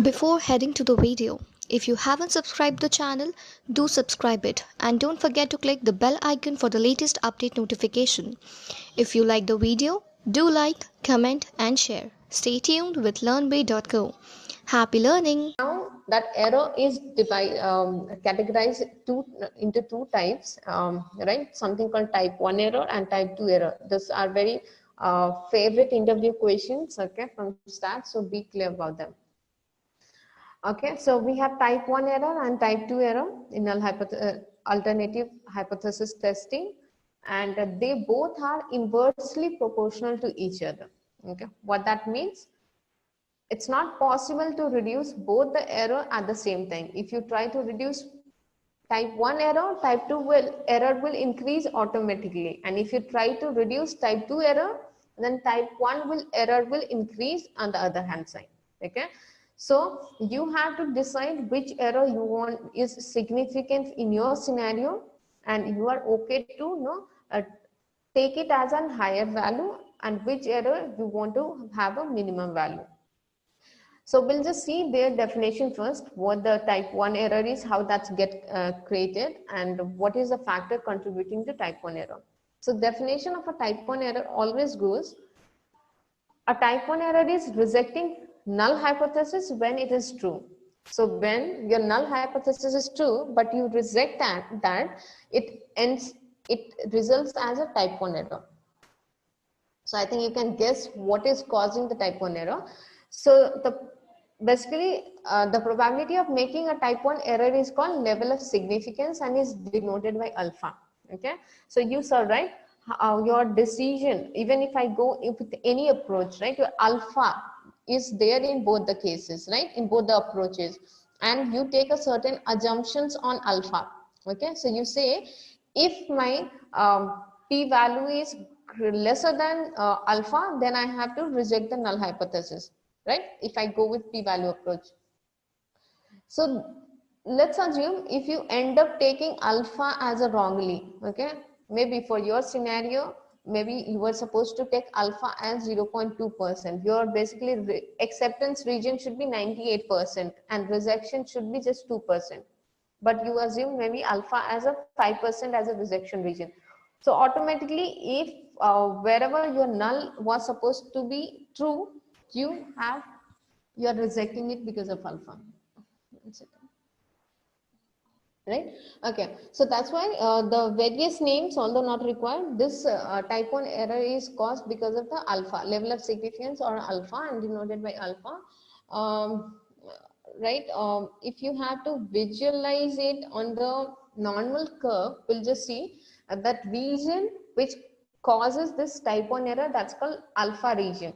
Before heading to the video, if you haven't subscribed the channel, do subscribe it and don't forget to click the bell icon for the latest update notification. If you like the video, do like, comment and share. Stay tuned with learnbay.co. Happy learning! Now that error is categorized into two types, right? Something called type 1 error and type 2 error. These are very favorite interview questions, okay, from start, so be clear about them. Okay, so we have type 1 error and type 2 error in alternative hypothesis testing, and they both are inversely proportional to each other. Okay, what that means? It's not possible to reduce both the error at the same time. If you try to reduce type 1 error, type 2 error will increase automatically. And if you try to reduce type 2 error, then type 1 error will increase on the other hand side. Okay. So you have to decide which error you want is significant in your scenario, and you are okay to take it as a higher value, and which error you want to have a minimum value. So we'll just see their definition first, what the type 1 error is, how that's created, and what is the factor contributing to type 1 error. So definition of a type 1 error always goes, a type 1 error is rejecting null hypothesis when it is true. So when your null hypothesis is true, but you reject that it results as a type 1 error. So I think you can guess what is causing the type 1 error. So basically the probability of making a type 1 error is called level of significance and is denoted by alpha. Okay, so you saw, right, your decision, even if I go with any approach, right, your alpha is there in both the cases, right, in both the approaches, and you take a certain assumptions on alpha. Okay, so you say if my p value is lesser than alpha, then I have to reject the null hypothesis, right, if I go with p-value approach. So let's assume if you end up taking alpha as a wrongly, okay, maybe for your scenario, maybe you were supposed to take alpha as 0.2%. Your basically acceptance region should be 98% and rejection should be just 2%. But you assume maybe alpha as a 5% as a rejection region. So automatically, if wherever your null was supposed to be true, you are rejecting it because of alpha. Right? Okay, so that's why the various names, although not required, this type 1 error is caused because of the alpha, level of significance or alpha, and denoted by alpha. Right, if you have to visualize it on the normal curve, we'll just see that region which causes this type 1 error, that's called alpha region.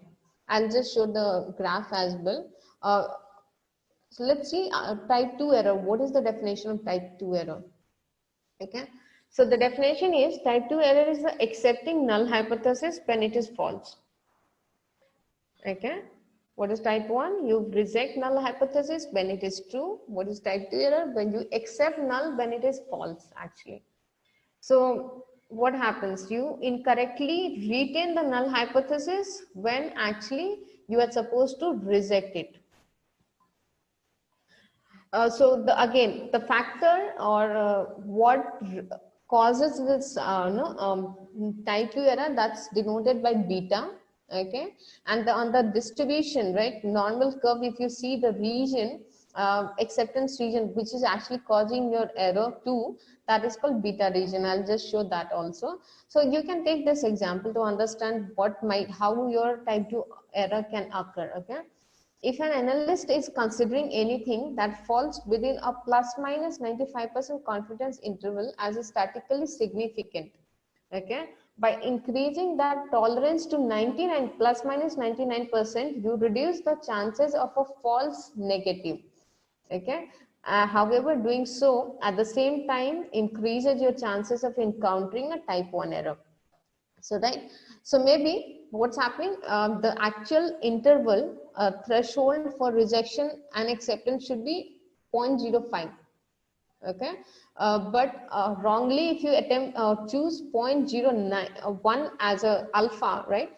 I'll just show the graph as well. So let's see type 2 error. What is the definition of type 2 error? Okay, so the definition is type 2 error is the accepting null hypothesis when it is false. Okay, what is type 1? You reject null hypothesis when it is true. What is type 2 error? When you accept null when it is false, actually. So what happens? You incorrectly retain the null hypothesis when actually you are supposed to reject it. So again, the factor or what causes this type 2 error, that's denoted by beta. Okay, and on the distribution, right, normal curve, if you see the region, acceptance region, which is actually causing your error 2, that is called beta region. I'll just show that also. So you can take this example to understand how your type 2 error can occur. Okay, if an analyst is considering anything that falls within a plus minus 95% confidence interval as a statistically significant, okay, by increasing that tolerance to 99 plus minus 99%, you reduce the chances of a false negative. Okay, however, doing so at the same time increases your chances of encountering a type 1 error. So right, so maybe what's happening, the actual interval threshold for rejection and acceptance should be 0.05. Okay, but wrongly if you attempt choose 0.01 as a alpha, right,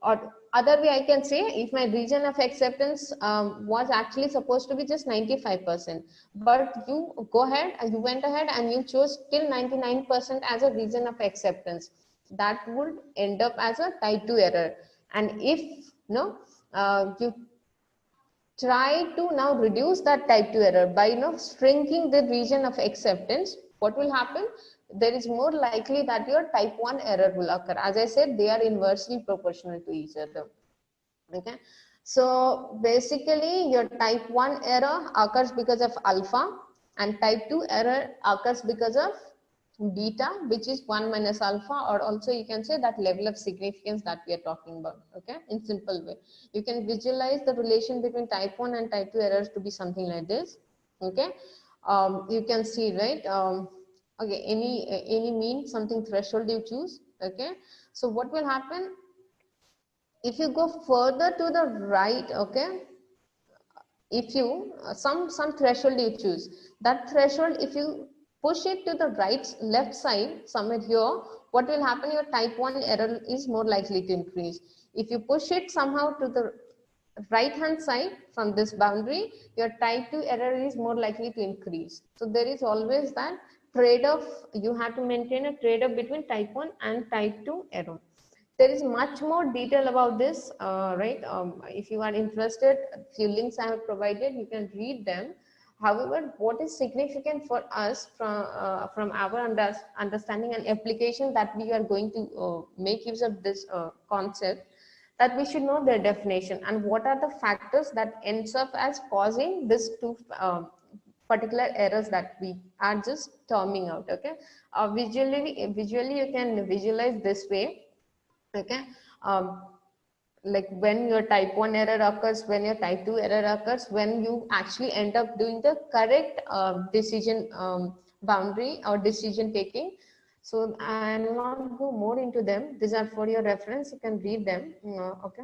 Or other way I can say, if my region of acceptance was actually supposed to be just 95%, but you go ahead and you went ahead and you chose till 99% as a region of acceptance, that would end up as a type 2 error. And if no, you try to now reduce that type 2 error by shrinking the region of acceptance, what will happen? There is more likely that your type 1 error will occur. As I said, they are inversely proportional to each other. Okay, so basically your type 1 error occurs because of alpha, and type 2 error occurs because of beta, which is 1 minus alpha, or also you can say that level of significance that we are talking about. Okay, in simple way you can visualize the relation between type 1 and type 2 errors to be something like this. Okay, you can see, right? Okay, any mean something threshold you choose. Okay, so what will happen if you go further to the right? Okay, if you some threshold you choose, that threshold if you push it to the right left side somewhere here, what will happen? Your type 1 error is more likely to increase. If you push it somehow to the right hand side from this boundary, your type 2 error is more likely to increase. So there is always that trade-off. You have to maintain a trade-off between type 1 and type 2 error. There is much more detail about this, right? If you are interested, a few links I have provided, you can read them. However, what is significant for us from our understanding and application that we are going to make use of this concept, that we should know their definition and what are the factors that ends up as causing this two particular errors that we are just terming out. Okay, visually you can visualize this way. Okay, like when your type 1 error occurs, when your type 2 error occurs, when you actually end up doing the correct decision boundary or decision taking. So I'll not go more into them. These are for your reference. You can read them. Okay.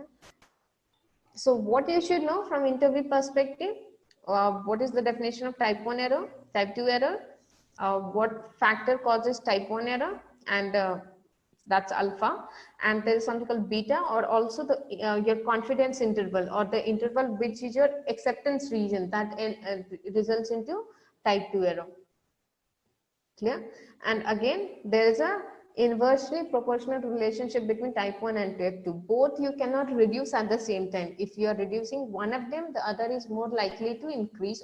So what you should know from interview perspective, what is the definition of type 1 error, type 2 error, what factor causes type 1 error, and that's alpha, and there is something called beta, or also the your confidence interval, or the interval which is your acceptance region that results into type 2 error. Clear? And again, there is a inversely proportional relationship between type 1 and type 2. Both you cannot reduce at the same time. If you are reducing one of them, the other is more likely to increase.